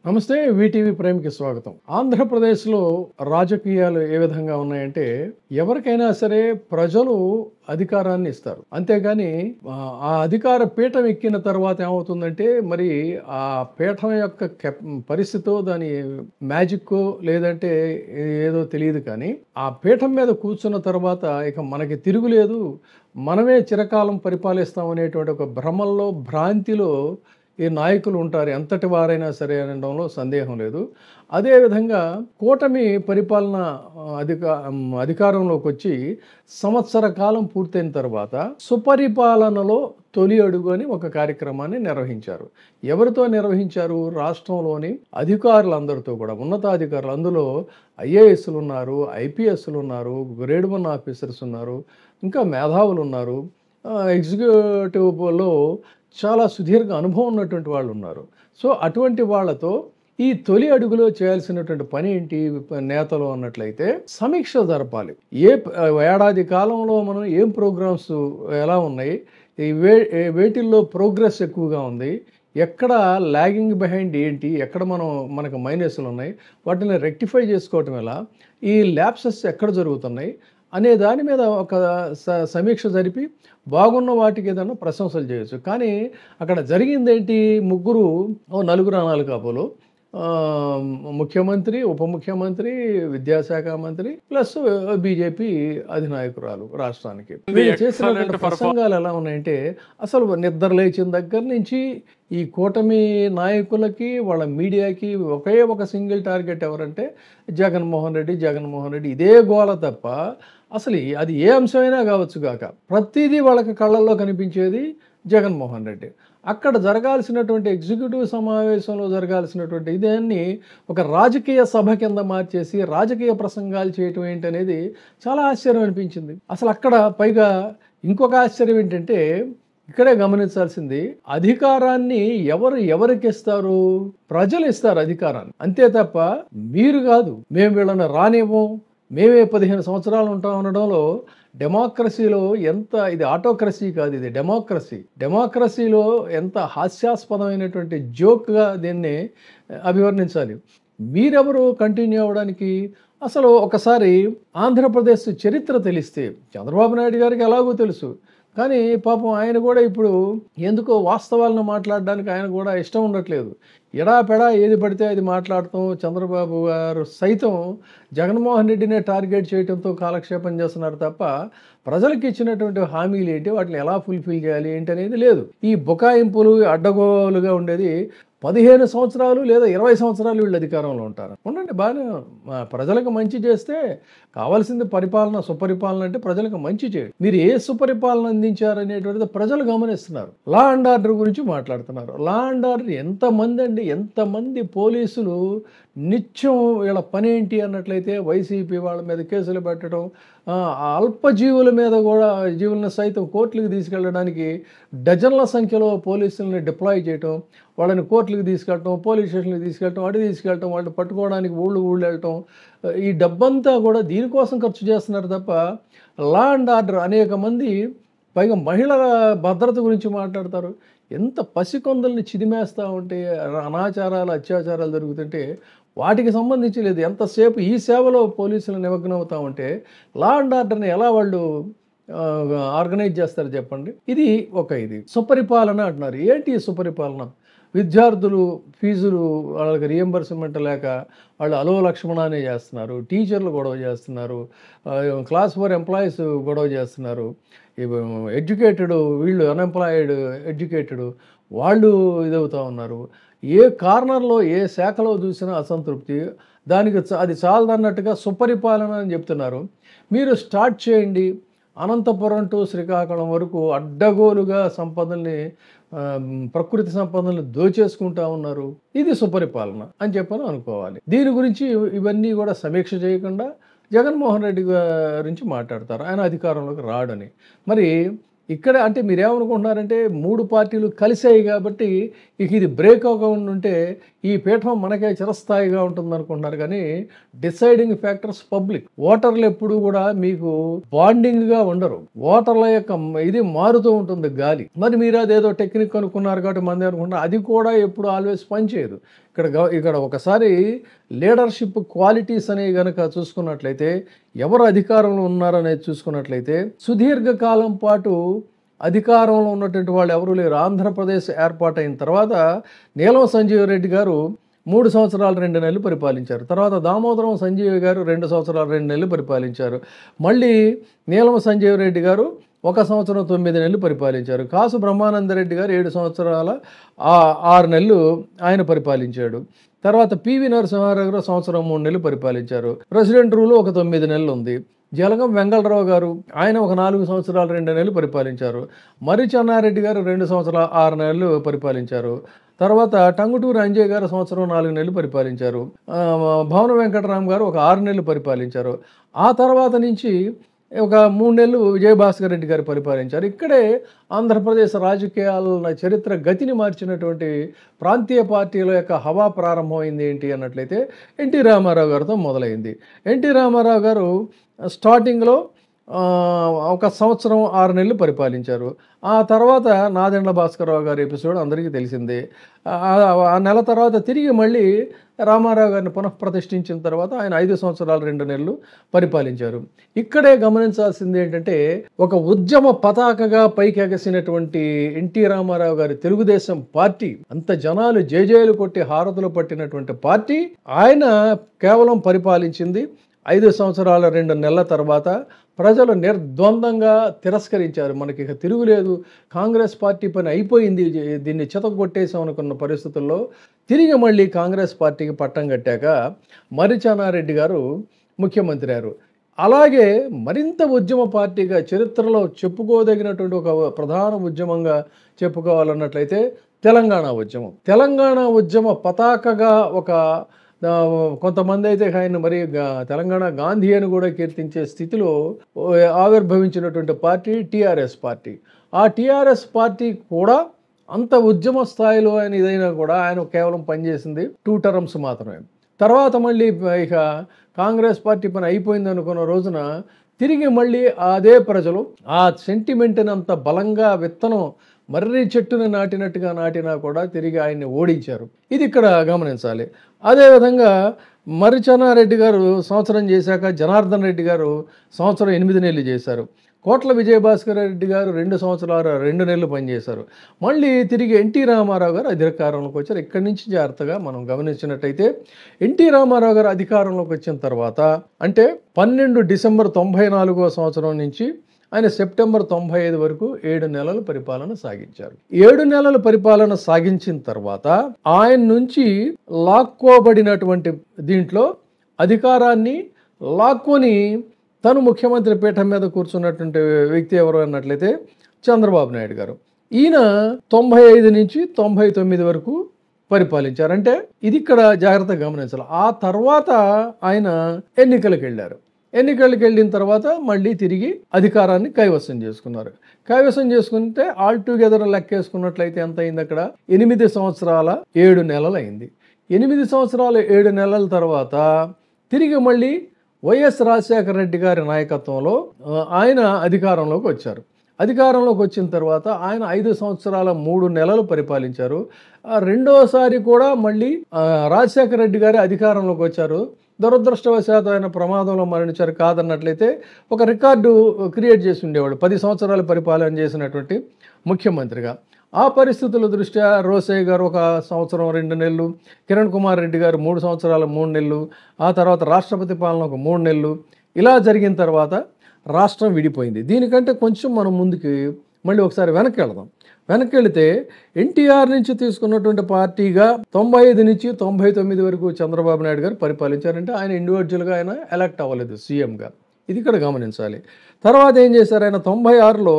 నమస్తే వీటీవీ ప్రేమికి స్వాగతం. ఆంధ్రప్రదేశ్లో రాజకీయాలు ఏ విధంగా ఉన్నాయంటే ఎవరికైనా సరే ప్రజలు అధికారాన్ని ఇస్తారు. అంతేగాని ఆ అధికార పీఠం ఎక్కిన తర్వాత ఏమవుతుందంటే మరి ఆ పీఠం యొక్క పరిస్థితో దాని మ్యాజిక్కో లేదంటే ఏదో తెలియదు, కానీ ఆ పీఠం మీద కూర్చున్న తర్వాత ఇక మనకి తిరుగులేదు, మనమే చిరకాలం పరిపాలిస్తాం అనేటువంటి ఒక భ్రమల్లో భ్రాంతిలో ఈ నాయకులు ఉంటారు. ఎంతటి వారైనా సరే అనడంలో సందేహం లేదు. అదేవిధంగా కూటమి పరిపాలన అధికారంలోకి వచ్చి సంవత్సర కాలం పూర్తయిన తర్వాత సుపరిపాలనలో తొలి అడుగు అని ఒక కార్యక్రమాన్ని నిర్వహించారు. ఎవరితో నిర్వహించారు? రాష్ట్రంలోని అధికారులందరితో కూడా, ఉన్నతాధికారులు. అందులో ఐఏఎస్లు ఉన్నారు, ఐపీఎస్లు ఉన్నారు, గ్రేడ్ 1 ఆఫీసర్స్ ఉన్నారు, ఇంకా మేధావులు ఉన్నారు, ఎగ్జిక్యూటివ్లో చాలా సుదీర్ఘ అనుభవం ఉన్నటువంటి వాళ్ళు ఉన్నారు. సో అటువంటి వాళ్ళతో ఈ తొలి అడుగులో చేయాల్సినటువంటి పని ఏంటి నేతలు అన్నట్లయితే సమీక్ష జరపాలి. ఏడాది కాలంలో మనం ఏం ప్రోగ్రామ్స్ ఎలా ఉన్నాయి, వేటిల్లో ప్రోగ్రెస్ ఎక్కువగా ఉంది, ఎక్కడ లాగింగ్ బిహైండ్ ఏంటి, ఎక్కడ మనకు మైనస్లు ఉన్నాయి, వాటిని రెక్టిఫై చేసుకోవటం ఎలా, ఈ ల్యాప్సెస్ ఎక్కడ జరుగుతున్నాయి అనే దాని మీద ఒక సమీక్ష జరిపి బాగున్న వాటికి ఏదైనా ప్రశంసలు చేయొచ్చు. కానీ అక్కడ జరిగిందేంటి? నలుగురు అనాలి కాబోలు, ముఖ్యమంత్రి, ఉప ముఖ్యమంత్రి, విద్యాశాఖ మంత్రి ప్లస్ బీజేపీ అధినాయకురాలు రాష్ట్రానికి. వీళ్ళు చేసినటువంటి ప్రసంగాలు ఎలా ఉన్నాయంటే అసలు నిద్ర లేచిన దగ్గర నుంచి ఈ కూటమి నాయకులకి వాళ్ళ మీడియాకి ఒకే ఒక సింగిల్ టార్గెట్ ఎవరంటే జగన్మోహన్ రెడ్డి ఇదే గోల తప్ప అసలు అది ఏ అంశమైనా కావచ్చు కాక ప్రతిదీ వాళ్ళకి కళ్ళల్లో కనిపించేది జగన్మోహన్ రెడ్డి. అక్కడ జరగాల్సినటువంటి ఎగ్జిక్యూటివ్ సమావేశంలో జరగాల్సినటువంటి ఇదాన్ని ఒక రాజకీయ సభ కింద మార్చేసి రాజకీయ ప్రసంగాలు చేయటం ఏంటనేది చాలా ఆశ్చర్యం అనిపించింది. అసలు అక్కడ పైగా ఇంకొక ఆశ్చర్యం ఏంటంటే ఇక్కడే గమనించాల్సింది, అధికారాన్ని ఎవరికి ఇస్తారు? ప్రజలు ఇస్తారు అధికారాన్ని, అంతే తప్ప మీరు కాదు. మేము వీళ్ళని రానివ్వం, మేమే 15 సంవత్సరాలు ఉంటాం అనడంలో డెమోక్రసీలో ఇది ఆటోక్రసీ కాదు, ఇది డెమోక్రసీలో ఎంత హాస్యాస్పదమైనటువంటి జోక్గా దీన్ని అభివర్ణించాలి. మీరెవరు కంటిన్యూ అవ్వడానికి? అసలు ఒకసారి ఆంధ్రప్రదేశ్ చరిత్ర తెలిస్తే చంద్రబాబు నాయుడు గారికి ఎలాగో తెలుసు, కానీ పాపం ఆయన కూడా ఇప్పుడు ఎందుకో వాస్తవాలను మాట్లాడడానికి ఆయన కూడా ఇష్టం ఉండట్లేదు. ఎడాపెడా ఏది పడితే అది మాట్లాడటం, చంద్రబాబు గారు సైతం జగన్మోహన్ రెడ్డినే టార్గెట్ చేయడంతో కాలక్షేపం చేస్తున్నారు తప్ప ప్రజలకు ఇచ్చినటువంటి హామీలు ఏంటి, వాటిని ఎలా ఫుల్ఫిల్ చేయాలి ఏంటి అనేది లేదు. ఈ బుకాయింపులు అడ్డగోలుగా ఉండేది 15 సంవత్సరాలు లేదా 20 సంవత్సరాలు వీళ్ళు అధికారంలో ఉంటారు. ఉండండి, బాగానే ప్రజలకు మంచి చేస్తే కావాల్సింది పరిపాలన, సుపరిపాలన అంటే ప్రజలకు మంచి చేయడం. మీరు ఏ సుపరిపాలన అందించారనేటువంటిది ప్రజలు గమనిస్తున్నారు. లా అండ్ ఆర్డర్ గురించి మాట్లాడుతున్నారు. లా అండ్ ఆర్డర్ ఎంతమంది పోలీసులు నిత్యం వీళ్ళ పని ఏంటి అన్నట్లయితే వైసీపీ వాళ్ళ మీద కేసులు పెట్టడం, అల్పజీవుల మీద కూడా జీవులను సైతం కోర్టులకు తీసుకెళ్ళడానికి డజన్ల సంఖ్యలో పోలీసులను డిప్లాయ్ చేయటం, వాళ్ళని కోర్టులకు తీసుకెళ్ళటం, పోలీస్ స్టేషన్లకు తీసుకెళ్ళటం, వాళ్ళు పట్టుకోవడానికి ఊళ్ళు వెళ్ళటం, ఈ డబ్బంతా కూడా దీనికోసం ఖర్చు చేస్తున్నారు తప్ప లా అండ్ ఆర్డర్ అనేక మంది పైగా మహిళల భద్రత గురించి మాట్లాడతారు. ఎంత పసికొందల్ని చిదిమేస్తూ ఉంటే, అనాచారాలు అత్యాచారాలు జరుగుతుంటే వాటికి సంబంధించి లేదు. ఎంతసేపు ఈ సేవలో పోలీసులు నిమగ్నం అవుతూ ఉంటే లా అండ్ ఆర్డర్ని ఎలా వాళ్ళు ఆర్గనైజ్ చేస్తారు చెప్పండి. ఇది సుపరిపాలన అంటున్నారు. ఏంటి సుపరిపాలన? విద్యార్థులు ఫీజులు వాళ్ళకి రియంబర్స్మెంట్ లేక వాళ్ళు అలో లక్ష్మణానే చేస్తున్నారు, టీచర్లు గొడవ చేస్తున్నారు, క్లాస్ 4 ఎంప్లాయీస్ గొడవ చేస్తున్నారు, ఎడ్యుకేటెడ్ వీళ్ళు అన్ఎంప్లాయిడ్ ఎడ్యుకేటెడ్ వాళ్ళు ఇదవుతూ ఉన్నారు. ఏ కార్నర్లో ఏ శాఖలో చూసినా అసంతృప్తి, దానికి అది చాలదన్నట్టుగా సుపరిపాలన అని చెప్తున్నారు. మీరు స్టార్ట్ చేయండి, అనంతపురం టు శ్రీకాకుళం వరకు అడ్డగోలుగా ప్రకృతి సంపదలను దోచేసుకుంటా ఉన్నారు. ఇది సుపరిపాలన అని చెప్పని అనుకోవాలి. దీని గురించి ఇవన్నీ కూడా సమీక్ష చేయకుండా జగన్మోహన్ రెడ్డి గురించి మాట్లాడతారు, ఆయన అధికారంలోకి రాడని. మరి ఇక్కడ అంటే మీరేమనుకుంటున్నారంటే 3 పార్టీలు కలిసాయి కాబట్టి ఇక ఇది బ్రేక్ అవ్వకుండా ఉంటే ఈ పీఠం మనకే చిరస్థాయిగా ఉంటుంది అనుకుంటున్నారు. కానీ డిసైడింగ్ ఫ్యాక్టర్స్ పబ్లిక్. ఓటర్లు ఎప్పుడు కూడా మీకు బాండింగ్గా ఉండరు. ఓటర్ల యొక్క ఇది మారుతూ ఉంటుంది గాలి. మరి మీరు అదేదో టెక్నిక్ అనుకున్నారు కాబట్టి మంది అనుకుంటున్నారు, అది కూడా ఎప్పుడు ఆల్వేస్ పనిచేయదు. ఇక్కడ ఒకసారి లీడర్షిప్ క్వాలిటీస్ అనేవి కనుక చూసుకున్నట్లయితే, ఎవరు అధికారంలో ఉన్నారనేది చూసుకున్నట్లయితే, సుదీర్ఘకాలం పాటు అధికారంలో ఉన్నటువంటి వాళ్ళు ఎవరూ లేరు. ఆంధ్రప్రదేశ్ ఏర్పాటైన తర్వాత నీలం సంజీవ్ రెడ్డి గారు 3 సంవత్సరాలు 2 నెలలు పరిపాలించారు. తర్వాత దామోదరం సంజీవ్ గారు 2 సంవత్సరాలు 2 నెలలు పరిపాలించారు. మళ్ళీ నీలం సంజీవ్ రెడ్డి గారు 1 సంవత్సరం 9 నెలలు పరిపాలించారు. కాసు బ్రహ్మానందరెడ్డి గారు 7 సంవత్సరాల 6 నెలలు ఆయన పరిపాలించాడు. తర్వాత పివి నరసింహారావు గారు 1 సంవత్సరం 3 నెలలు పరిపాలించారు. ప్రెసిడెంట్ రూలు ఒక 9 నెలలు ఉంది. జలగం వెంగళరావు గారు ఆయన ఒక 4 సంవత్సరాలు 2 నెలలు పరిపాలించారు. మరి చెన్నారెడ్డి గారు 2 సంవత్సరాల 6 నెలలు పరిపాలించారు. తర్వాత టంగుటూరి అంజయ్ గారు 1 సంవత్సరం 4 నెలలు పరిపాలించారు. భవన వెంకటరామ్ గారు ఒక 6 నెలలు పరిపాలించారు. ఆ తర్వాత నుంచి ఒక 3 నెలలు విజయభాస్కర్ రెడ్డి గారు పరిపాలించారు. ఇక్కడే ఆంధ్రప్రదేశ్ రాజకీయాల చరిత్ర గతిని మార్చినటువంటి ప్రాంతీయ పార్టీల యొక్క హవా ప్రారంభమైంది ఏంటి అన్నట్లయితే ఎన్టీ రామారావు గారితో మొదలైంది. ఎన్టీ రామారావు గారు స్టార్టింగ్లో 1 సంవత్సరం 6 నెలలు పరిపాలించారు. ఆ తర్వాత నాదెండ్ల భాస్కరరావు గారి ఎపిసోడ్ అందరికీ తెలిసిందే. ఆ నెల తర్వాత తిరిగి మళ్ళీ రామారావు గారిని పునఃప్రతిష్ఠించిన తర్వాత ఆయన 5 సంవత్సరాలు 2 నెలలు పరిపాలించారు. ఇక్కడే గమనించాల్సింది ఏంటంటే, ఒక ఉద్యమ పతాకగా పైకెగసినటువంటి ఎన్టీ రామారావు గారి తెలుగుదేశం పార్టీ, అంత జనాలు జేజేలు కొట్టి హారతులు పట్టినటువంటి పార్టీ, ఆయన కేవలం పరిపాలించింది 5 సంవత్సరాల 2 నెలల తర్వాత ప్రజలు నిర్ద్వందంగా తిరస్కరించారు. మనకి ఇక తిరుగులేదు, కాంగ్రెస్ పార్టీ పని అయిపోయింది, దీన్ని చితగొట్టేసాం అనుకున్న పరిస్థితుల్లో తిరిగి మళ్ళీ కాంగ్రెస్ పార్టీకి పట్టం కట్టాక మరి చెన్నారెడ్డి గారు ముఖ్యమంత్రి అయ్యారు. అలాగే మరింత ఉద్యమ పార్టీగా చరిత్రలో చెప్పుకోదగినటువంటి ఒక ప్రధాన ఉద్యమంగా చెప్పుకోవాలన్నట్లయితే తెలంగాణ ఉద్యమ పతాకగా ఒక కొంతమంది అయితే ఆయన మరి తెలంగాణ గాంధీ అని కూడా కీర్తించే స్థితిలో ఆవిర్భవించినటువంటి పార్టీ టీఆర్ఎస్ పార్టీ. ఆ టీఆర్ఎస్ పార్టీ కూడా అంత ఉద్యమ స్థాయిలో ఆయన ఇదైనా కూడా ఆయన కేవలం పనిచేసింది 2 టర్మ్స్ మాత్రమే. తర్వాత మళ్ళీ ఇక కాంగ్రెస్ పార్టీ పని అయిపోయింది అనుకున్న రోజున తిరిగి మళ్ళీ అదే ప్రజలు ఆ సెంటిమెంట్ని అంత బలంగా విత్తనం మర్రి చెట్టును నాటినట్టుగా నాటినా కూడా తిరిగి ఆయన్ని ఓడించారు. ఇది ఇక్కడ గమనించాలి. అదేవిధంగా మరి చెన్నారెడ్డి గారు సంవత్సరం చేశాక జనార్దన్ రెడ్డి గారు సంవత్సరం 8 నెలలు చేశారు. కోట్ల విజయభాస్కర్ రెడ్డి గారు 2 సంవత్సరాలు 2 నెలలు పనిచేశారు. మళ్ళీ తిరిగి ఎన్టీ రామారావు గారు అధికారంలోకి వచ్చారు. ఇక్కడి నుంచి జాగ్రత్తగా మనం గమనించినట్టయితే ఎన్టీ రామారావు గారు అధికారంలోకి వచ్చిన తర్వాత అంటే 12 డిసెంబర్ 94వ సంవత్సరం నుంచి ఆయన సెప్టెంబర్ 95 వరకు 7 నెలల పరిపాలన సాగించారు. 7 నెలల పరిపాలన సాగించిన తర్వాత ఆయన నుంచి లాక్కోబడినటువంటి దీంట్లో అధికారాన్ని లాక్కొని తను ముఖ్యమంత్రి పీఠం మీద కూర్చున్నటువంటి వ్యక్తి ఎవరు అన్నట్లయితే చంద్రబాబు నాయుడు గారు. ఈయన 95 నుంచి 99 వరకు పరిపాలించారు. అంటే ఇది ఇక్కడ జాగ్రత్తగా గమనించాలి. ఆ తర్వాత ఆయన ఎన్నికలకు వెళ్ళిన తర్వాత మళ్ళీ తిరిగి అధికారాన్ని కైవసం చేసుకున్నారు. కైవసం చేసుకుంటే ఆల్ టుగెదర్ లెక్కేసుకున్నట్లయితే ఎంత అయింది అక్కడ 8 సంవత్సరాల 7 నెలలు అయింది. 8 సంవత్సరాల 7 నెలల తర్వాత తిరిగి మళ్ళీ వైఎస్ రాజశేఖర రెడ్డి గారి నాయకత్వంలో ఆయన అధికారంలోకి వచ్చారు. అధికారంలోకి వచ్చిన తర్వాత ఆయన 5 సంవత్సరాల 3 నెలలు పరిపాలించారు. రెండోసారి కూడా మళ్ళీ రాజశేఖర రెడ్డి గారి అధికారంలోకి వచ్చారు. దురదృష్టవశాత్తు ఆయన ప్రమాదంలో మరణించారు. కాదన్నట్లయితే ఒక రికార్డు క్రియేట్ చేసి ఉండేవాడు 10 సంవత్సరాలు పరిపాలన చేసినటువంటి ముఖ్యమంత్రిగా. ఆ పరిస్థితుల దృష్ట్యా రోసయ్య గారు 1 సంవత్సరం 2 నెలలు, కిరణ్ కుమార్ రెడ్డి గారు 3 సంవత్సరాల 3 నెలలు, ఆ తర్వాత రాష్ట్రపతి పాలన ఒక 3 నెలలు, ఇలా జరిగిన తర్వాత రాష్ట్రం విడిపోయింది. దీనికంటే కొంచెం మనం ముందుకి మళ్ళీ ఒకసారి వెనక్కి వెళితే ఎన్టీఆర్ నుంచి తీసుకున్నటువంటి పార్టీగా 95 నుంచి 99 వరకు చంద్రబాబు నాయుడు గారు పరిపాలించారంటే ఆయన ఇండివిజువల్గా ఆయన ఎలక్ట్ అవ్వలేదు సీఎంగా. ఇది ఇక్కడ గమనించాలి. తర్వాత ఏం చేశారు, ఆయన 96లో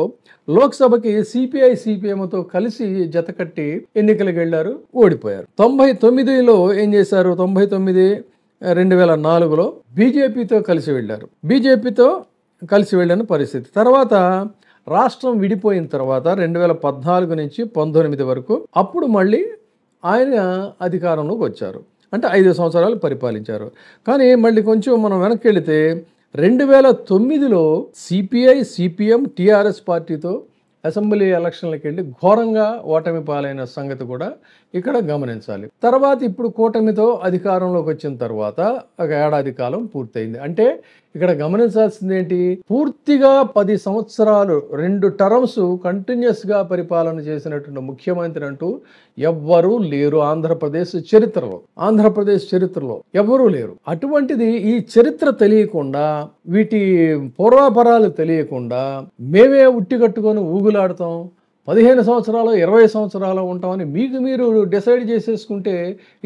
లోక్సభకి సిపిఐ సిపిఎంతో కలిసి జతకట్టి ఎన్నికలకు వెళ్ళారు, ఓడిపోయారు. 99లో ఏం చేశారు, 99 2004లో బీజేపీతో కలిసి వెళ్ళిన పరిస్థితి. తర్వాత రాష్ట్రం విడిపోయిన తర్వాత 2014 నుంచి 19 వరకు అప్పుడు మళ్ళీ ఆయన అధికారంలోకి వచ్చారు. అంటే 5 సంవత్సరాలు పరిపాలించారు. కానీ మళ్ళీ కొంచెం మనం వెనక్కి వెళితే 2009లో సిపిఐ సిపిఎం టీఆర్ఎస్ పార్టీతో అసెంబ్లీ ఎలక్షన్లకు వెళ్ళి ఘోరంగా ఓటమి పాలైన సంగతి కూడా ఇక్కడ గమనించాలి. తర్వాత ఇప్పుడు కూటమితో అధికారంలోకి వచ్చిన తర్వాత ఒక ఏడాది కాలం పూర్తయింది. అంటే ఇక్కడ గమనించాల్సింది ఏంటి, పూర్తిగా 10 సంవత్సరాలు 2 టర్మ్స్ కంటిన్యూస్గా పరిపాలన చేసినటువంటి ముఖ్యమంత్రి అంటూ ఎవ్వరూ లేరు ఆంధ్రప్రదేశ్ చరిత్రలో ఎవ్వరూ లేరు. అటువంటిది ఈ చరిత్ర తెలియకుండా, వీటి పూర్వాపరాలు తెలియకుండా మేమే ఉట్టికట్టుకొని ఊగులాడతాం, 15 సంవత్సరాలు 20 సంవత్సరాలు ఉంటామని మీకు మీరు డిసైడ్ చేసేసుకుంటే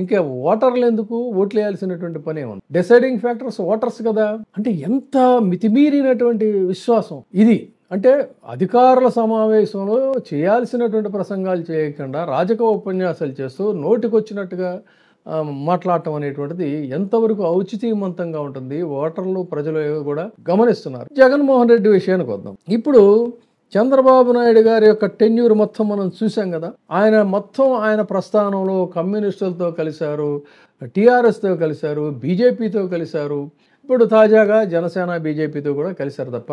ఇంకా ఓటర్లు ఎందుకు ఓట్లు వేయాల్సినటువంటి పనే ఉంది. డిసైడింగ్ ఫ్యాక్టర్స్ ఓటర్స్ కదా. అంటే ఎంత మితిమీరినటువంటి విశ్వాసం ఇది. అంటే అధికారుల సమావేశంలో చేయాల్సినటువంటి ప్రసంగాలు చేయకుండా రాజకీయ ఉపన్యాసాలు చేస్తూ నోటికొచ్చినట్టుగా మాట్లాడటం అనేటువంటిది ఎంతవరకు ఔచిత్యవంతంగా ఉంటుంది, ఓటర్లు ప్రజలు కూడా గమనిస్తున్నారు. జగన్మోహన్ రెడ్డి విషయానికి వద్దాం. ఇప్పుడు చంద్రబాబు నాయుడు గారి యొక్క టెన్యూర్ మొత్తం మనం చూసాం కదా. ఆయన ప్రస్థానంలో కమ్యూనిస్టులతో కలిశారు, టీఆర్ఎస్తో కలిశారు, బీజేపీతో కలిశారు, ఇప్పుడు తాజాగా జనసేన బీజేపీతో కూడా కలిశారు తప్ప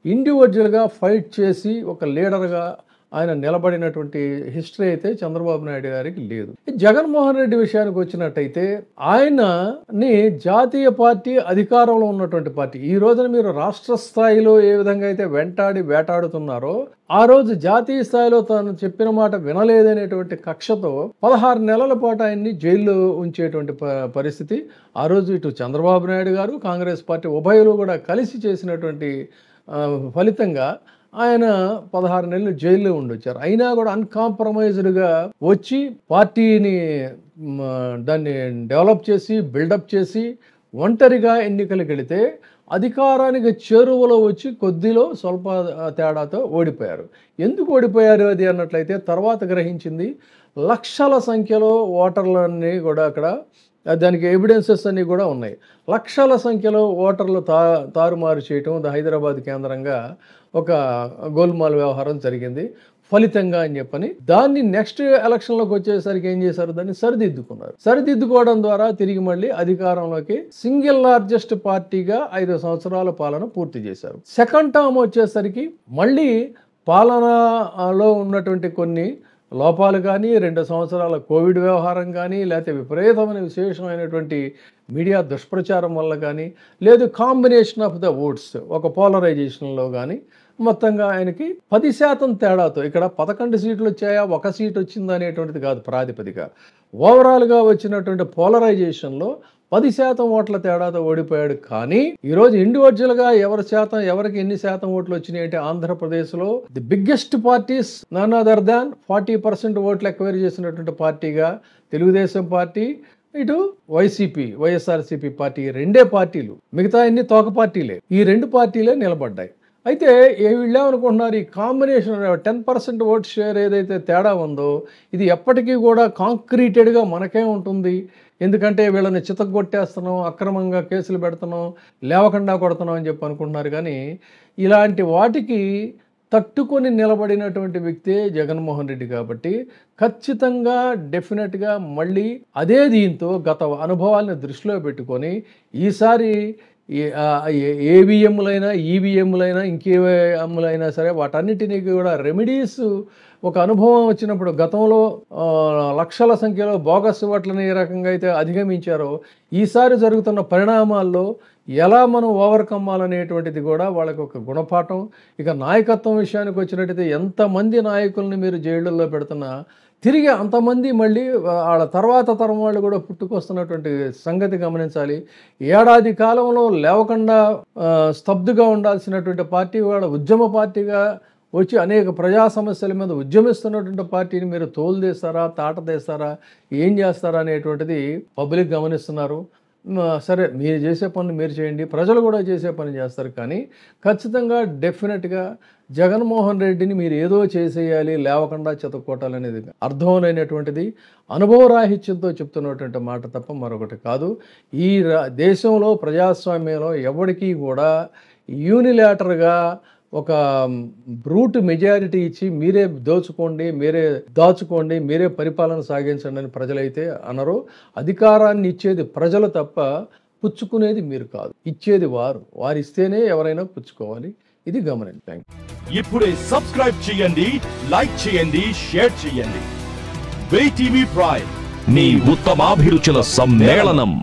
ఇండివిజువల్గా ఫైట్ చేసి ఒక లీడర్గా ఆయన నిలబడినటువంటి హిస్టరీ అయితే చంద్రబాబు నాయుడు గారికి లేదు. జగన్మోహన్ రెడ్డి విషయానికి వచ్చినట్టయితే ఆయనని జాతీయ పార్టీ అధికారంలో ఉన్నటువంటి పార్టీ. ఈ రోజున మీరు రాష్ట్ర స్థాయిలో ఏ విధంగా అయితే వేటాడుతున్నారో ఆ రోజు జాతీయ స్థాయిలో తాను చెప్పిన మాట వినలేదనేటువంటి కక్షతో 16 నెలల పాటు ఆయన్ని జైల్లో ఉంచేటువంటి పరిస్థితి ఆ రోజు ఇటు చంద్రబాబు నాయుడు గారు కాంగ్రెస్ పార్టీ ఉభయులు కూడా కలిసి చేసినటువంటి ఫలితంగా ఆయన 16 నెలలు జైల్లో ఉండొచ్చారు. అయినా కూడా అన్కాంప్రమైజ్డ్గా వచ్చి పార్టీని దాన్ని డెవలప్ చేసి బిల్డప్ చేసి ఒంటరిగా ఎన్నికలకు వెళితే అధికారానికి చేరువలో వచ్చి కొద్దిలో స్వల్ప తేడాతో ఓడిపోయారు. ఎందుకు ఓడిపోయారు అది అన్నట్లయితే తర్వాత గ్రహించింది, లక్షల సంఖ్యలో ఓటర్లన్నీ కూడా అక్కడ దానికి ఎవిడెన్సెస్ అన్నీ కూడా ఉన్నాయి. లక్షల సంఖ్యలో ఓటర్లు తారుమారు చేయటం హైదరాబాద్ కేంద్రంగా ఒక గోల్మాల్ వ్యవహారం జరిగింది ఫలితంగా అని చెప్పని దాన్ని నెక్స్ట్ ఎలక్షన్లోకి వచ్చేసరికి ఏం చేశారు, దాన్ని సరిదిద్దుకోవడం ద్వారా తిరిగి మళ్ళీ అధికారంలోకి సింగిల్ లార్జెస్ట్ పార్టీగా 5 సంవత్సరాల పాలన పూర్తి చేశారు. సెకండ్ టర్మ్ వచ్చేసరికి మళ్ళీ పాలనలో ఉన్నటువంటి కొన్ని లోపాలు కానీ, 2 సంవత్సరాల కోవిడ్ వ్యవహారం కానీ, లేకపోతే విపరీతమైన విశేషమైనటువంటి మీడియా దుష్ప్రచారం వల్ల కానీ, లేదు కాంబినేషన్ ఆఫ్ ద ఓట్స్ ఒక పోలరైజేషన్లో కానీ మొత్తంగా ఆయనకి 10% తేడాతో, ఇక్కడ 11 సీట్లు వచ్చాయా 1 సీట్ వచ్చిందా అనేటువంటిది కాదు ప్రాతిపదిక, ఓవరాల్గా వచ్చినటువంటి పోలరైజేషన్లో 10% ఓట్ల తేడాతో ఓడిపోయాడు. కానీ ఈరోజు ఇండివిజువల్గా ఎవరికి ఎన్ని శాతం ఓట్లు వచ్చినాయి అంటే ఆంధ్రప్రదేశ్లో the biggest parties none other than 40% ఓట్లు ఎక్వైర్ చేసినటువంటి పార్టీగా తెలుగుదేశం పార్టీ, ఇటు వైఎస్ఆర్సీపీ పార్టీ, 2 పార్టీలు, మిగతా అన్ని తోక పార్టీలే, ఈ 2 పార్టీలే నిలబడ్డాయి. అయితే వీళ్ళేమనుకుంటున్నారు, ఈ కాంబినేషన్ 10% ఓట్ షేర్ ఏదైతే తేడా ఉందో ఇది ఎప్పటికీ కూడా కాంక్రీటెడ్గా మనకే ఉంటుంది, ఎందుకంటే వీళ్ళని చితగొట్టేస్తున్నాం, అక్రమంగా కేసులు పెడుతున్నాం, లేవకుండా కొడుతున్నాం అని చెప్పి అనుకుంటున్నారు. కానీ ఇలాంటి వాటికి తట్టుకొని నిలబడినటువంటి వ్యక్తే జగన్మోహన్ రెడ్డి కాబట్టి ఖచ్చితంగా డెఫినెట్గా మళ్ళీ అదే దీంతో గత అనుభవాలను దృష్టిలో పెట్టుకొని ఈసారి ఏవిఎంలైనా ఈవీఎంలైనా ఇంకేఎంలైనా సరే వాటన్నిటినీ కూడా రెమెడీస్ ఒక అనుభవం వచ్చినప్పుడు గతంలో లక్షల సంఖ్యలో బోగస్ ఓట్లని ఏ రకంగా అయితే అధిగమించారో ఈసారి జరుగుతున్న పరిణామాల్లో ఎలా మనం ఓవర్కమ్ అవ్వాలనేటువంటిది కూడా వాళ్ళకి ఒక గుణపాఠం. ఇక నాయకత్వం విషయానికి వచ్చినట్టయితే ఎంతమంది నాయకుల్ని మీరు జైళ్ళల్లో పెడుతున్నా తిరిగి అంతమంది మళ్ళీ వాళ్ళ తర్వాత తరం వాళ్ళు కూడా పుట్టుకొస్తున్నటువంటి సంగతి గమనించాలి. ఏడాది కాలంలో లేవకుండా స్తబ్దుగా ఉండాల్సినటువంటి పార్టీ వాళ్ళ ఉద్యమ పార్టీగా వచ్చి అనేక ప్రజా సమస్యల మీద ఉద్యమిస్తున్నటువంటి పార్టీని మీరు తోలుదేస్తారా, తాటదేస్తారా, ఏం చేస్తారా అనేటువంటిది పబ్లిక్ గమనిస్తున్నారు. సరే మీరు చేసే పనులు మీరు చేయండి, ప్రజలు కూడా చేసే పని చేస్తారు. కానీ ఖచ్చితంగా డెఫినెట్గా జగన్మోహన్ రెడ్డిని మీరు ఏదో చేసేయాలి, లేవకుండా చెతక్కోటాలనేది అర్థమైనటువంటిది అనుభవరాహిత్యంతో చెప్తున్నటువంటి మాట తప్ప మరొకటి కాదు. ఈ దేశంలో ప్రజాస్వామ్యంలో ఎవరికీ కూడా యూనిలేటర్గా ఒక బ్రూట్ మెజారిటీ ఇచ్చి మీరే దోచుకోండి, మీరే దాచుకోండి, మీరే పరిపాలన సాగించండి అని ప్రజలైతే అనరు. అధికారాన్ని ఇచ్చేది ప్రజలు తప్ప పుచ్చుకునేది మీరు కాదు, ఇచ్చేది వారు ఇస్తేనే ఎవరైనా పుచ్చుకోవాలి. ఇది గమనించండి. ఇప్పుడే సబ్స్క్రైబ్ చేయండి, లైక్ చేయండి, షేర్ చేయండి. WEIGH TV ప్రైమ్, మీ ఉత్తమాభిరుచుల సమ్మేళనం.